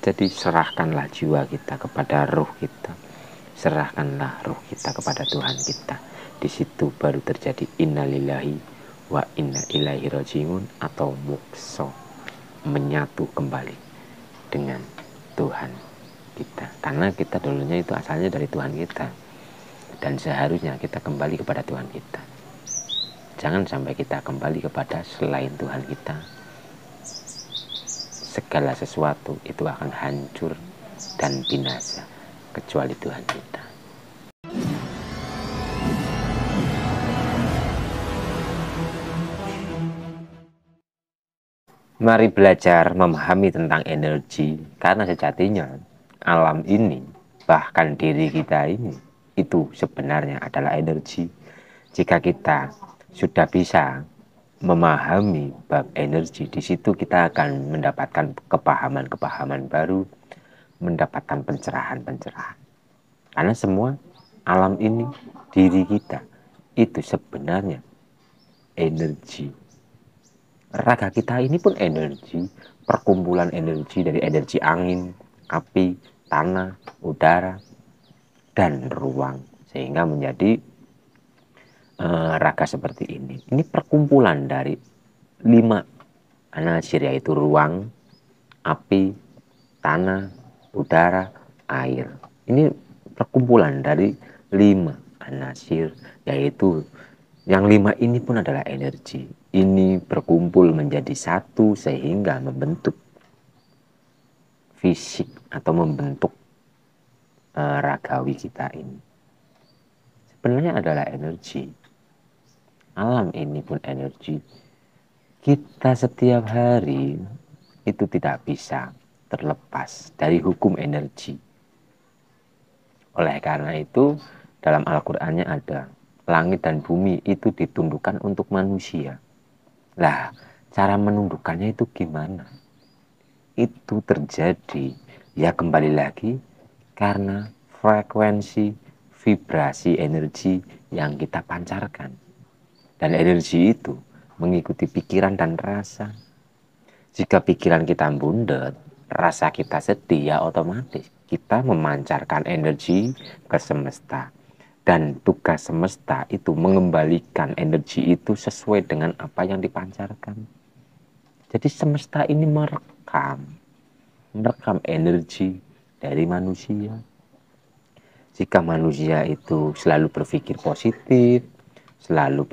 Jadi serahkanlah jiwa kita kepada ruh kita, serahkanlah ruh kita kepada Tuhan kita. Di situ baru terjadi innalillahi wa inna ilaihi rajiun, atau mukso, menyatu kembali dengan Tuhan kita. Karena kita dulunya itu asalnya dari Tuhan kita, dan seharusnya kita kembali kepada Tuhan kita. Jangan sampai kita kembali kepada selain Tuhan kita. Segala sesuatu itu akan hancur dan binasa kecuali Tuhan kita. Mari belajar memahami tentang energi, karena sejatinya alam ini, bahkan diri kita ini, itu sebenarnya adalah energi. Jika kita sudah bisa memahami bab energi, di situ kita akan mendapatkan kepahaman-kepahaman baru, mendapatkan pencerahan-pencerahan. Karena semua alam ini, diri kita, itu sebenarnya energi. Raga kita ini pun energi, perkumpulan energi dari energi angin, api, tanah, udara, dan ruang. Sehingga menjadi raga seperti ini. Ini perkumpulan dari 5 anasir, yaitu ruang, api, tanah, udara, air. Ini perkumpulan dari 5 anasir, yaitu yang 5 ini pun adalah energi. Ini berkumpul menjadi satu sehingga membentuk fisik atau membentuk ragawi kita ini. Sebenarnya adalah energi. Alam ini pun energi. Kita setiap hari itu tidak bisa terlepas dari hukum energi. Oleh karena itu, dalam Al-Qur'annya ada, langit dan bumi itu ditundukkan untuk manusia. Lah, cara menundukkannya itu gimana? Itu terjadi, ya kembali lagi, karena frekuensi, vibrasi energi yang kita pancarkan. Dan energi itu mengikuti pikiran dan rasa. Jika pikiran kita bundet, rasa kita sedih, ya otomatis kita memancarkan energi ke semesta. Dan tugas semesta itu mengembalikan energi itu sesuai dengan apa yang dipancarkan. Jadi semesta ini merekam energi dari manusia. Jika manusia itu selalu berpikir positif, selalu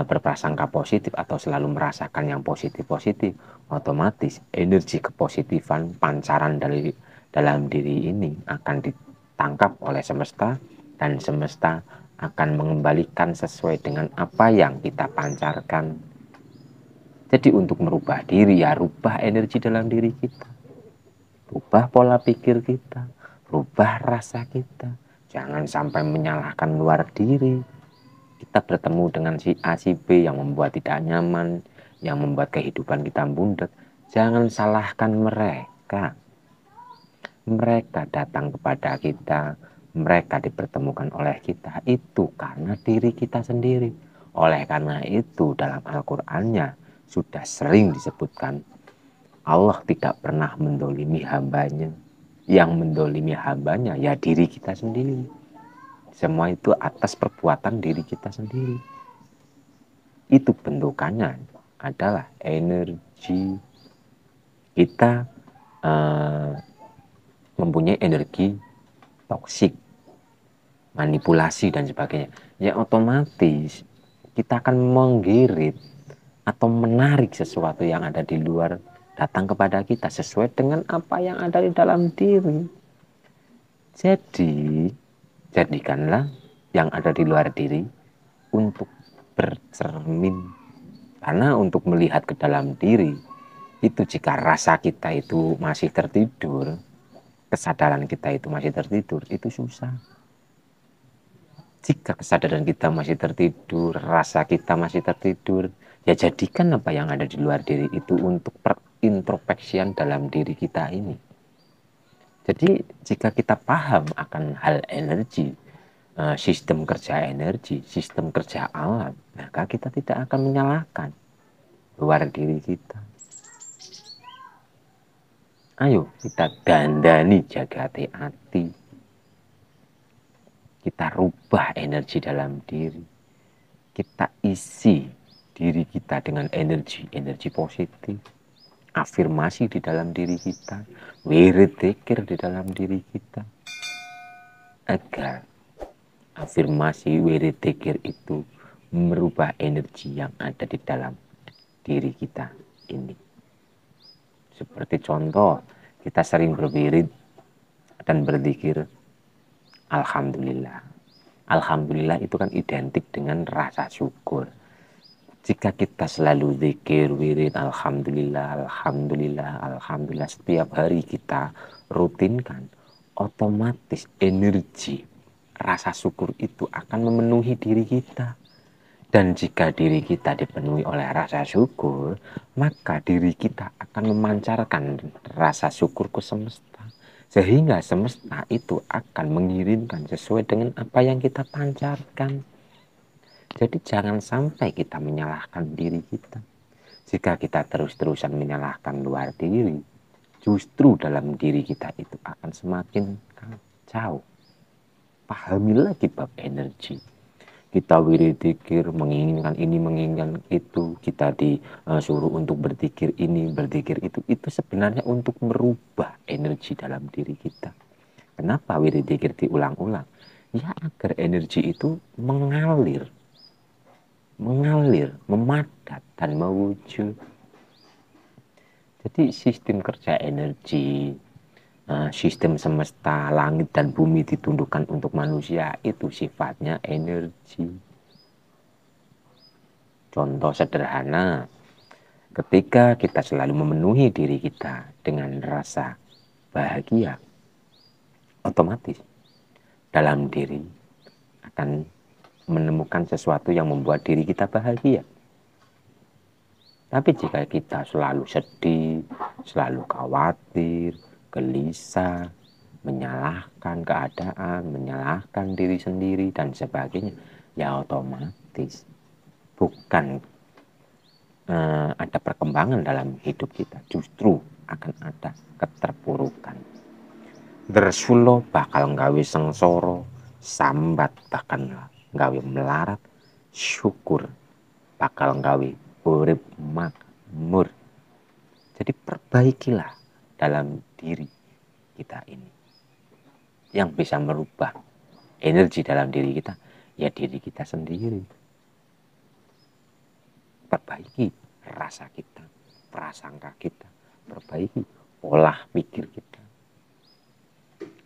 berprasangka positif, atau selalu merasakan yang positif-positif, otomatis energi kepositifan pancaran dari dalam diri ini akan ditangkap oleh semesta, dan semesta akan mengembalikan sesuai dengan apa yang kita pancarkan. Jadi untuk merubah diri, ya rubah energi dalam diri kita, rubah pola pikir kita, rubah rasa kita. Jangan sampai menyalahkan luar diri. Kita bertemu dengan si A, si B yang membuat tidak nyaman, yang membuat kehidupan kita bundet. Jangan salahkan mereka. Mereka datang kepada kita, mereka dipertemukan oleh kita, itu karena diri kita sendiri. Oleh karena itu dalam Al-Qur'annya sudah sering disebutkan, Allah tidak pernah mendolimi hambanya. Yang mendolimi hambanya ya diri kita sendiri. Semua itu atas perbuatan diri kita sendiri. Itu bentukannya adalah energi. Kita mempunyai energi toksik, manipulasi dan sebagainya. Ya otomatis kita akan menggirit atau menarik sesuatu yang ada di luar datang kepada kita sesuai dengan apa yang ada di dalam diri. Jadi, jadikanlah yang ada di luar diri untuk bercermin. Karena untuk melihat ke dalam diri, itu jika rasa kita itu masih tertidur, kesadaran kita itu masih tertidur, itu susah. Jika kesadaran kita masih tertidur, rasa kita masih tertidur, ya jadikan apa yang ada di luar diri itu untuk perintrospeksian dalam diri kita ini. Jadi jika kita paham akan hal energi, sistem kerja energi, sistem kerja alam, maka kita tidak akan menyalahkan luar diri kita. Ayo kita dandani jagate ati. Kita rubah energi dalam diri. Kita isi diri kita dengan energi positif. Afirmasi di dalam diri kita. Wirid dzikir di dalam diri kita. Agar afirmasi wirid dzikir itu merubah energi yang ada di dalam diri kita ini. Seperti contoh, kita sering berwirid dan berzikir Alhamdulillah. Alhamdulillah itu kan identik dengan rasa syukur. Jika kita selalu zikir, wirid, Alhamdulillah, Alhamdulillah, Alhamdulillah, setiap hari kita rutinkan, otomatis energi rasa syukur itu akan memenuhi diri kita. Dan jika diri kita dipenuhi oleh rasa syukur, maka diri kita akan memancarkan rasa syukur ke semesta. Sehingga semesta itu akan mengirimkan sesuai dengan apa yang kita pancarkan. Jadi jangan sampai kita menyalahkan diri kita. Jika kita terus-terusan menyalahkan luar diri, justru dalam diri kita itu akan semakin kacau. Pahami lagi bab energi. Kita wirid dzikir, menginginkan ini, menginginkan itu, kita disuruh untuk berzikir ini, berzikir itu sebenarnya untuk merubah energi dalam diri kita. Kenapa wirid dzikir diulang-ulang? Ya agar energi itu mengalir, memadat dan mewujud. Jadi sistem kerja energi, sistem semesta, langit dan bumi ditundukkan untuk manusia, itu sifatnya energi. Contoh sederhana, ketika kita selalu memenuhi diri kita dengan rasa bahagia, otomatis dalam diri akan menemukan sesuatu yang membuat diri kita bahagia. Tapi jika kita selalu sedih, selalu khawatir, gelisah, menyalahkan keadaan, menyalahkan diri sendiri, dan sebagainya, ya otomatis bukan ada perkembangan dalam hidup kita, justru akan ada keterpurukan. Dersulo bakal nggawe sengsara, sambat bakal nggawe melarat, syukur bakal nggawe urip makmur. Jadi perbaikilah dalam diri kita ini. Yang bisa merubah energi dalam diri kita, ya diri kita sendiri. Perbaiki rasa kita, prasangka kita, perbaiki pola pikir kita.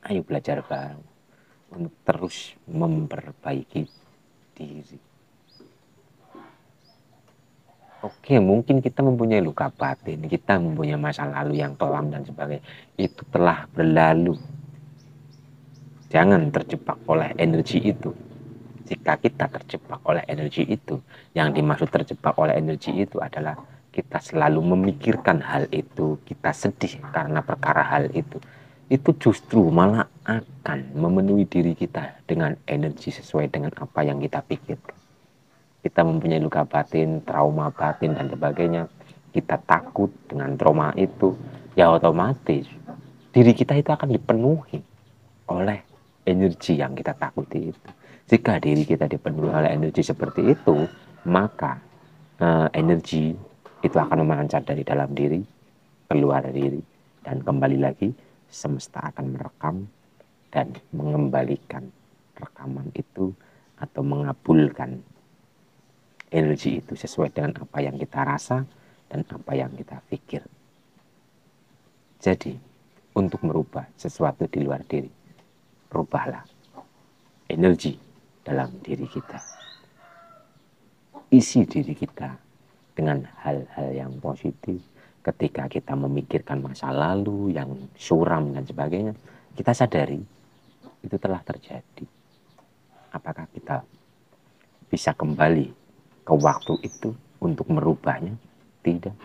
Ayo belajar bareng untuk terus memperbaiki diri. Oke, mungkin kita mempunyai luka batin, kita mempunyai masa lalu yang kelam dan sebagainya. Itu telah berlalu. Jangan terjebak oleh energi itu. Jika kita terjebak oleh energi itu, yang dimaksud terjebak oleh energi itu adalah kita selalu memikirkan hal itu, kita sedih karena perkara hal itu justru malah akan memenuhi diri kita dengan energi sesuai dengan apa yang kita pikirkan. Kita mempunyai luka batin, trauma batin, dan sebagainya, kita takut dengan trauma itu, ya otomatis diri kita itu akan dipenuhi oleh energi yang kita takuti itu. Jika diri kita dipenuhi oleh energi seperti itu, maka energi itu akan memancar dari dalam diri, keluar dari diri, dan kembali lagi semesta akan merekam dan mengembalikan rekaman itu atau mengabulkan energi itu sesuai dengan apa yang kita rasa dan apa yang kita pikir. Jadi, untuk merubah sesuatu di luar diri, rubahlah energi dalam diri kita. Isi diri kita dengan hal-hal yang positif. Ketika kita memikirkan masa lalu yang suram dan sebagainya, kita sadari itu telah terjadi. Apakah kita bisa kembali ke waktu itu untuk merubahnya? Tidak.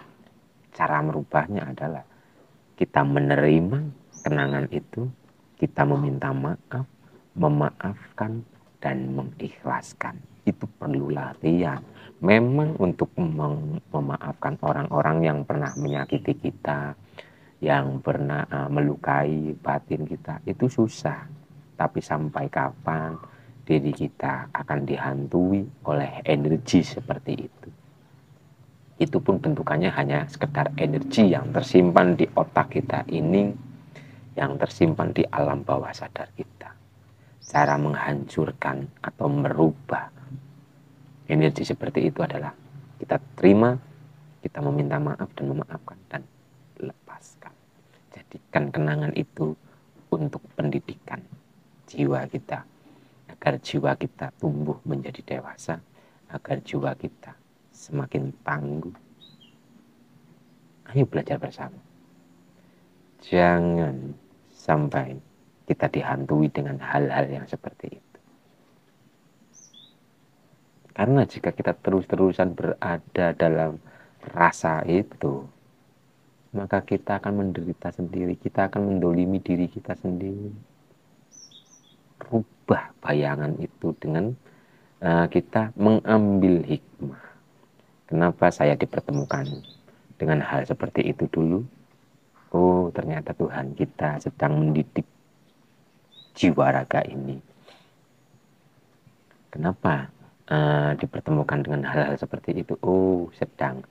Cara merubahnya adalah kita menerima kenangan itu, kita meminta maaf, memaafkan, dan mengikhlaskan. Itu perlu latihan. Memang untuk memaafkan orang-orang yang pernah menyakiti kita, yang pernah melukai batin kita, itu susah. Tapi sampai kapan diri kita akan dihantui oleh energi seperti itu? Itu pun bentukannya hanya sekedar energi yang tersimpan di otak kita ini, yang tersimpan di alam bawah sadar kita. Cara menghancurkan atau merubah energi seperti itu adalah kita terima, kita meminta maaf dan memaafkan dan lepaskan. Jadikan kenangan itu untuk pendidikan jiwa kita, agar jiwa kita tumbuh menjadi dewasa, agar jiwa kita semakin tangguh. Ayo belajar bersama. Jangan sampai kita dihantui dengan hal-hal yang seperti itu. Karena jika kita terus-terusan berada dalam rasa itu, maka kita akan menderita sendiri, kita akan mendolimi diri kita sendiri. Rubah bayangan itu dengan kita mengambil hikmah. Kenapa saya dipertemukan dengan hal seperti itu dulu? Oh, ternyata Tuhan kita sedang mendidik jiwa raga ini. Kenapa dipertemukan dengan hal-hal seperti itu? Oh, sedang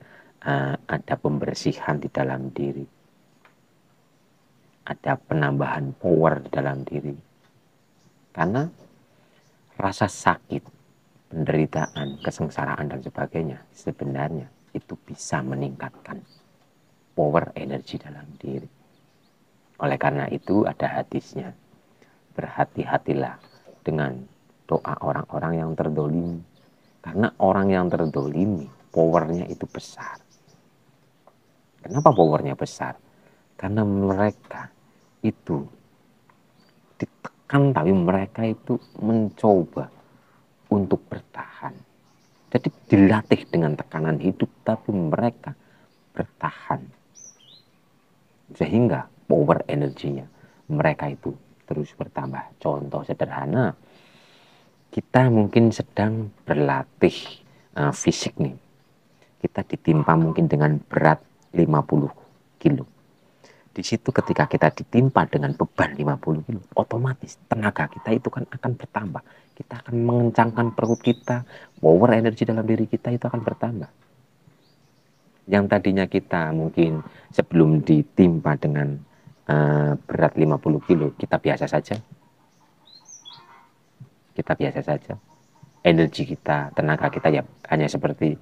ada pembersihan di dalam diri. Ada penambahan power di dalam diri. Karena rasa sakit, penderitaan, kesengsaraan, dan sebagainya sebenarnya itu bisa meningkatkan power energi dalam diri. Oleh karena itu ada hadisnya, berhati-hatilah dengan doa orang-orang yang terdolimi. Karena orang yang terdolimi, powernya itu besar. Kenapa powernya besar? Karena mereka itu ditekan, tapi mereka itu mencoba untuk bertahan. Jadi dilatih dengan tekanan hidup, tapi mereka bertahan. Sehingga power energinya mereka itu terus bertambah. Contoh sederhana, kita mungkin sedang berlatih fisik nih. Kita ditimpa mungkin dengan berat 50 kilo. Di situ ketika kita ditimpa dengan beban 50 kilo, otomatis tenaga kita itu kan akan bertambah. Kita akan mengencangkan perut kita, power energi dalam diri kita itu akan bertambah. Yang tadinya kita mungkin sebelum ditimpa dengan berat 50 kilo, kita biasa saja. Kita biasa saja. Energi kita, tenaga kita ya hanya seperti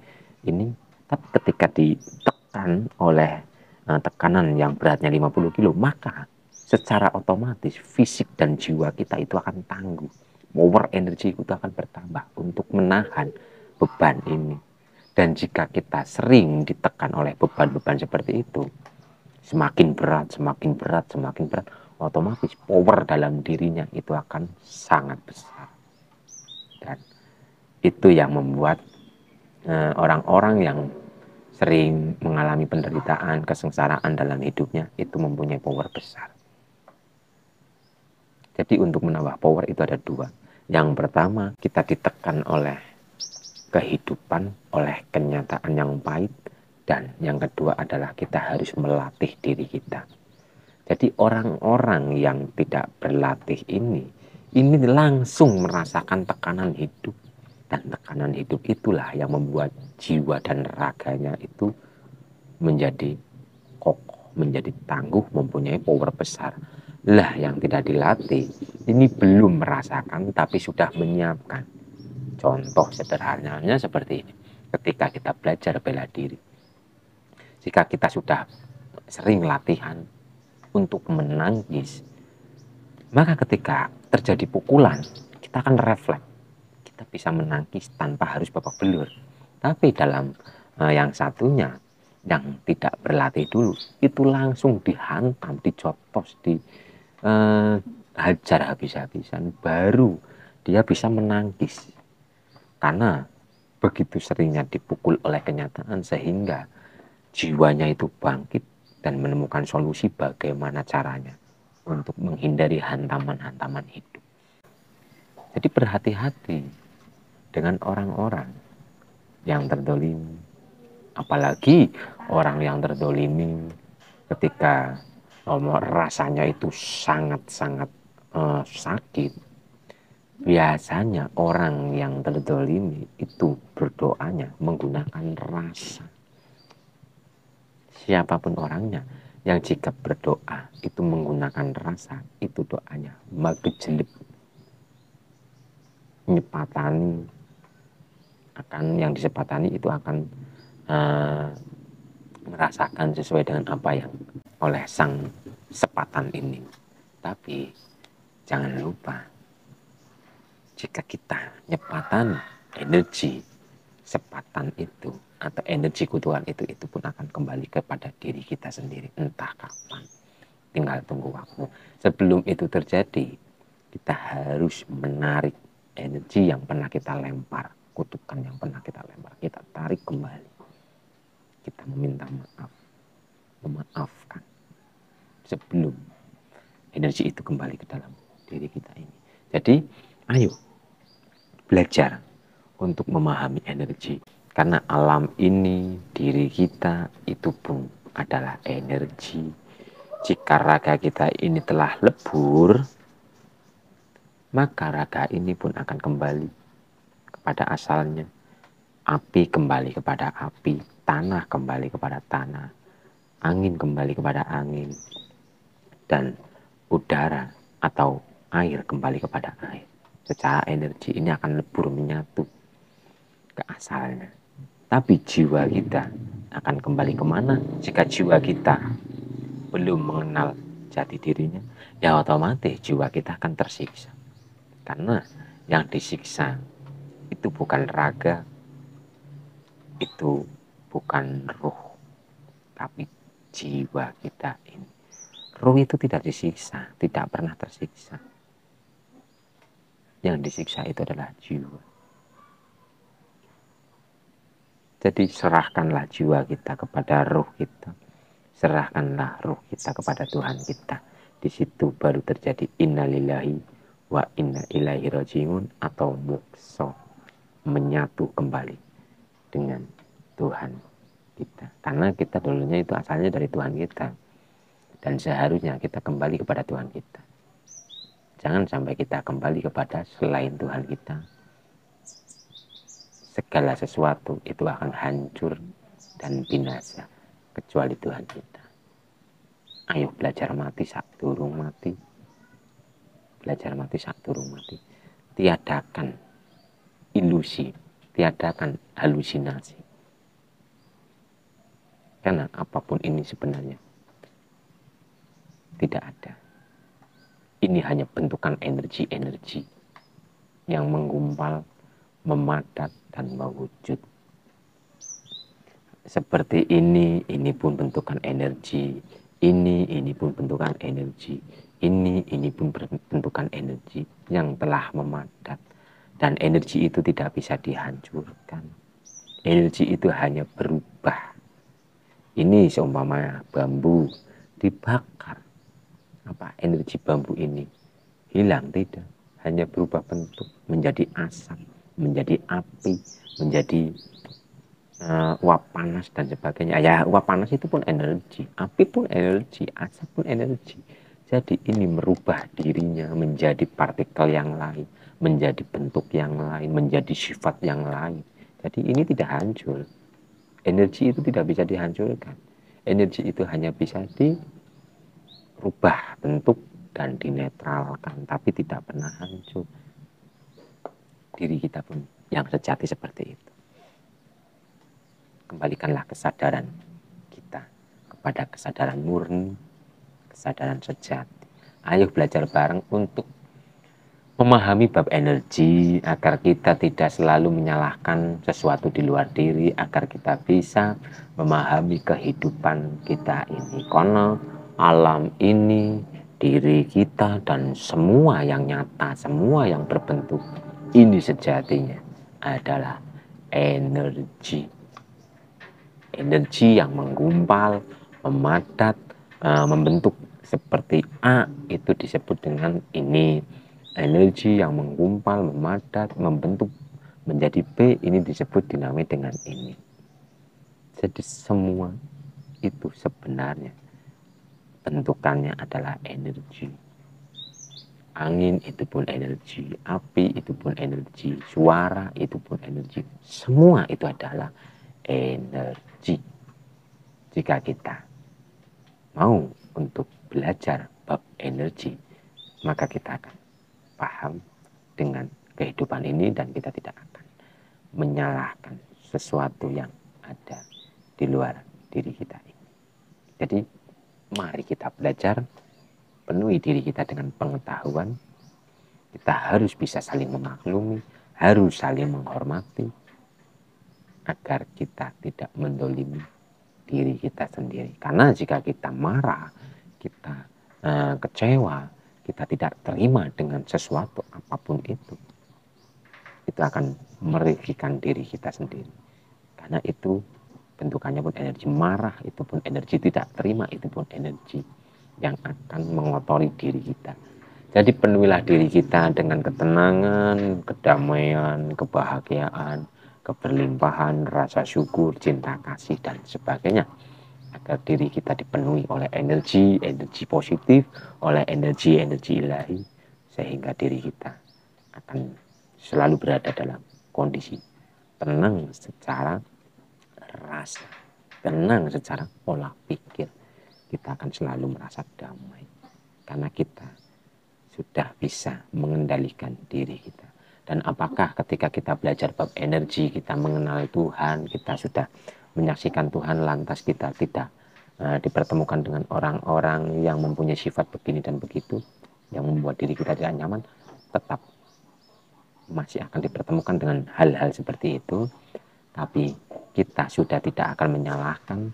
ini. Tapi ketika ditekan oleh tekanan yang beratnya 50 kilo, maka secara otomatis fisik dan jiwa kita itu akan tangguh. Power energi itu akan bertambah untuk menahan beban ini. Dan jika kita sering ditekan oleh beban-beban seperti itu, semakin berat, semakin berat, semakin berat, otomatis power dalam dirinya itu akan sangat besar. Dan itu yang membuat orang-orang yang sering mengalami penderitaan, kesengsaraan dalam hidupnya itu mempunyai power besar. Jadi untuk menambah power itu ada dua. Yang pertama, kita ditekan oleh kehidupan, oleh kenyataan yang pahit. Dan yang kedua adalah kita harus melatih diri kita. Jadi orang-orang yang tidak berlatih ini langsung merasakan tekanan hidup. Dan tekanan hidup itulah yang membuat jiwa dan raganya itu menjadi kokoh, menjadi tangguh, mempunyai power besar. Lah yang tidak dilatih, ini belum merasakan tapi sudah menyiapkan. Contoh sederhananya seperti ini. Ketika kita belajar bela diri, jika kita sudah sering latihan untuk menangkis, maka ketika terjadi pukulan, kita akan refleks. Kita bisa menangkis tanpa harus babak belur. Tapi dalam yang satunya, yang tidak berlatih dulu, itu langsung dihantam, dicopos, dihajar habis-habisan. Baru dia bisa menangkis. Karena begitu seringnya dipukul oleh kenyataan sehingga jiwanya itu bangkit dan menemukan solusi bagaimana caranya untuk menghindari hantaman-hantaman hidup. Jadi berhati-hati dengan orang-orang yang terdolimi. Apalagi orang yang terdolimi ketika rasanya itu sangat-sangat sakit, biasanya orang yang terzalimi itu berdoanya menggunakan rasa. Siapapun orangnya yang jika berdoa itu menggunakan rasa, itu doanya magejelip, nyepatani, akan yang disepatani itu akan uh, merasakan sesuai dengan apa yang oleh sang sepatan ini. Tapi jangan lupa, jika kita nyepatan energi sepatan itu atau energi kutuan itu pun akan kembali kepada diri kita sendiri, entah kapan. Tinggal tunggu waktu. Sebelum itu terjadi, kita harus menarik energi yang pernah kita lempar, kutukan yang pernah kita lempar, kita tarik kembali. Kita meminta maaf, memaafkan sebelum energi itu kembali ke dalam diri kita ini. Jadi, ayo belajar untuk memahami energi. Karena alam ini, diri kita itu pun adalah energi. Jika raga kita ini telah lebur, maka raga ini pun akan kembali kepada asalnya. Api kembali kepada api, tanah kembali kepada tanah, angin kembali kepada angin, dan udara atau air kembali kepada air. Secara energi ini akan lebur menyatu ke asalnya. Tapi jiwa kita akan kembali kemana jika jiwa kita belum mengenal jati dirinya? Ya otomatis jiwa kita akan tersiksa. Karena yang disiksa itu bukan raga, itu bukan roh, tapi jiwa kita ini. Roh itu tidak disiksa, tidak pernah tersiksa. Yang disiksa itu adalah jiwa. Jadi serahkanlah jiwa kita kepada roh kita. Serahkanlah roh kita kepada Tuhan kita. Di situ baru terjadi innalillahi wa inna ilaihi rajiun atau mokso, menyatu kembali dengan Tuhan kita. Karena kita dulunya itu asalnya dari Tuhan kita. Dan seharusnya kita kembali kepada Tuhan kita. Jangan sampai kita kembali kepada selain Tuhan kita. Segala sesuatu itu akan hancur dan binasa kecuali Tuhan kita. Ayo belajar mati sak durung mati. Belajar mati sak durung mati. Tiadakan ilusi, tiadakan halusinasi. Karena apapun ini sebenarnya tidak ada. Ini hanya bentukan energi-energi yang menggumpal, memadat, dan mewujud. Seperti ini pun bentukan energi. Ini pun bentukan energi. Ini pun bentukan energi yang telah memadat. Dan energi itu tidak bisa dihancurkan. Energi itu hanya berubah. Ini seumpama bambu dibakar. Apa energi bambu ini? Hilang tidak. Hanya berubah bentuk menjadi asap, menjadi api, menjadi uap panas dan sebagainya. Ya, uap panas itu pun energi, api pun energi, asap pun energi. Jadi ini merubah dirinya menjadi partikel yang lain, menjadi bentuk yang lain, menjadi sifat yang lain. Jadi ini tidak hancur. Energi itu tidak bisa dihancurkan. Energi itu hanya bisa dirubah bentuk dan dinetralkan, tapi tidak pernah hancur. Diri kita pun yang sejati seperti itu. Kembalikanlah kesadaran kita kepada kesadaran murni, kesadaran sejati. Ayo belajar bareng untuk memahami bab energi agar kita tidak selalu menyalahkan sesuatu di luar diri, agar kita bisa memahami kehidupan kita ini. Karena alam ini, diri kita, dan semua yang nyata, semua yang berbentuk, ini sejatinya adalah energi. Energi yang menggumpal, memadat, membentuk seperti A itu disebut dengan ini. Energi yang menggumpal, memadat, membentuk menjadi B ini disebut dinamai dengan ini. Jadi semua itu sebenarnya bentukannya adalah energi. Angin itu pun energi, api itu pun energi, suara itu pun energi. Semua itu adalah energi. Jika kita mau untuk belajar bab energi, maka kita akan paham dengan kehidupan ini dan kita tidak akan menyalahkan sesuatu yang ada di luar diri kita ini. Jadi mari kita belajar, penuhi diri kita dengan pengetahuan. Kita harus bisa saling memaklumi, harus saling menghormati, agar kita tidak mendolimi diri kita sendiri. Karena jika kita marah, kita kecewa, kita tidak terima dengan sesuatu apapun itu akan merugikan diri kita sendiri. Karena itu bentukannya pun energi, marah itu pun energi, tidak terima itu pun energi yang akan mengotori diri kita. Jadi penuhilah diri kita dengan ketenangan, kedamaian, kebahagiaan, keberlimpahan, rasa syukur, cinta kasih, dan sebagainya. Agar diri kita dipenuhi oleh energi positif, oleh energi ilahi, sehingga diri kita akan selalu berada dalam kondisi tenang secara rasa, tenang secara pola pikir. Kita akan selalu merasa damai, karena kita sudah bisa mengendalikan diri kita. Dan apakah ketika kita belajar bab energi, kita mengenal Tuhan, kita sudah menyaksikan Tuhan, lantas kita tidak dipertemukan dengan orang-orang yang mempunyai sifat begini dan begitu, yang membuat diri kita tidak nyaman, tetap masih akan dipertemukan dengan hal-hal seperti itu. Tapi kita sudah tidak akan menyalahkan,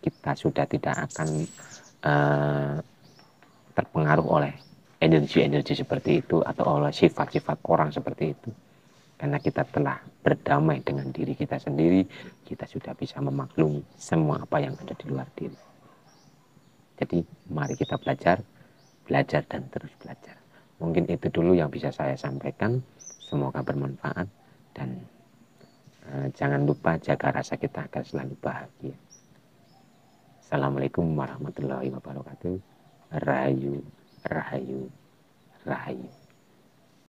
kita sudah tidak akan terpengaruh oleh energi-energi seperti itu atau oleh sifat-sifat orang seperti itu. Karena kita telah berdamai dengan diri kita sendiri, kita sudah bisa memaklumi semua apa yang ada di luar diri. Jadi mari kita belajar dan terus belajar. Mungkin itu dulu yang bisa saya sampaikan. Semoga bermanfaat dan jangan lupa jaga rasa kita agar selalu bahagia. Assalamualaikum warahmatullahi wabarakatuh. Rahayu, rahayu, rahayu.